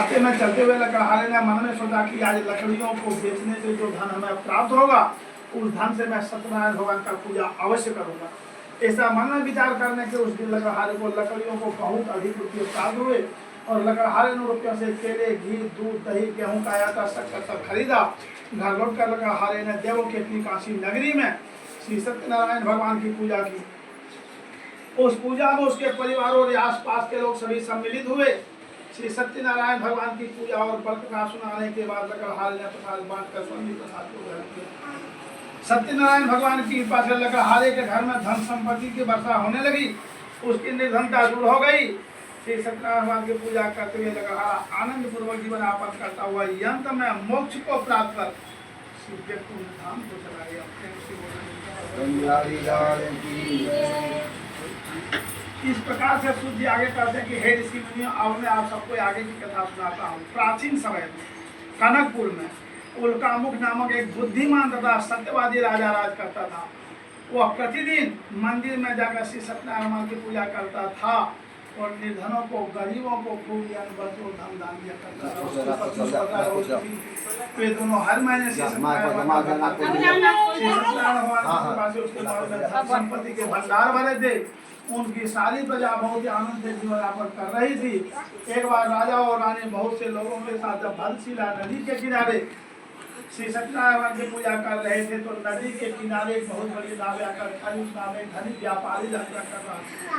रास्ते में चलते हुए लकड़हारे ने मन में सोचा कि आज लकड़ियों को बेचने से जो धन हमें प्राप्त होगा उस धन से मैं सत्यनारायण भगवान का पूजा अवश्य करूंगा। ऐसा मन में विचार करने के उस दिन लकड़हारे को लकड़ियों को बहुत अधिक रुपये प्राप्त हुए और लकड़हारे ने रुपयों से केले, घी, दूध, दही, गेहूं का आटा, शक्कर सब खरीदा। घर लौट कर लकड़हारे ने देवों की अपनी काशी नगरी में श्री सत्यनारायण भगवान की पूजा की। उस पूजा में उसके परिवार और आसपास के लोग सभी सम्मिलित हुए। श्री सत्यनारायण भगवान की पूजा और व्रत कथा सुनाने के बाद लकड़हारे ने प्रसाद बांटकर स्वामी प्रसाद को ग्रहण किया। सत्यनारायण भगवान की कृपा से लकड़हारे के घर में धन संपत्ति की वर्षा होने लगी, उसकी निर्धनता दूर हो गई। श्री सत्यनारायण भगवान की पूजा करते हुए लकड़हारा आनंद पूर्वक जीवन यापन करता हुआ अंत में मोक्ष को प्राप्त कर श्री वैकुंठ धाम को चला गया। इस प्रकार से सूर्य आगे कहते हैं कि हे ऋषि मुनियों, अब मैं आप सबको आगे की कथा सुनाता हूँ। प्राचीन समय में कनकपुर में उल्कामुख नामक एक बुद्धिमान तथा सत्यवादी राजा राज करता था। वह प्रतिदिन मंदिर में जाकर श्री सत्यनारायण की पूजा करता था और निर्धनों को, गरीबों को खूब धन दान दिया करता था। वे दोनों हर महीने से संपत्ति के भंडार भरे थे। उनकी सारी प्रजा बहुत ही आनंद से जीवन यापन कर रही थी। एक बार राजा और रानी बहुत से लोगों के साथ जब भद्रशिला नदी के किनारे श्री सत्यनारायण की पूजा कर रहे थे तो नदी के किनारे एक बहुत बड़ी नाव आकर खड़ी। उस नाव में धनी व्यापारी यात्रा कर रहा था।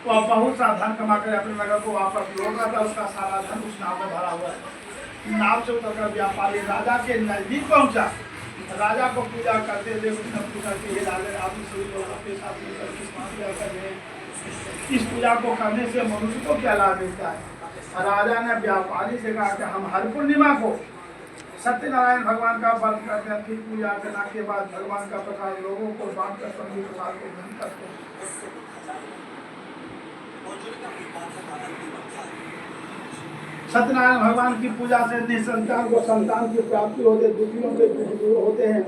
वह बहुत सा धन कमाकर अपने नगर को वापस लौट रहा था। उसका सारा धन उस नाव में भरा हुआ है। नाव से उतरकर व्यापारी राजा के नजदीक पहुंचा। राजा को पूजा करते हुए उसने पूछा कि हे राजा, आप सभी लोगों के साथ मिलकर इस पूजा को करने से मनुष्य को क्या लाभ मिलता है। राजा ने व्यापारी से कहा कि हम हर पूर्णिमा को सत्यनारायण भगवान का व्रत करते हैं, फिर पूजा करने के बाद भगवान का प्रसाद लोगों को बांटकर स्वामी प्रसाद को ग्रहण करते हैं। सत्यनारायण भगवान की पूजा से निसंतान को संतान की प्राप्ति होते, दुखियों के दुख दूर होते हैं।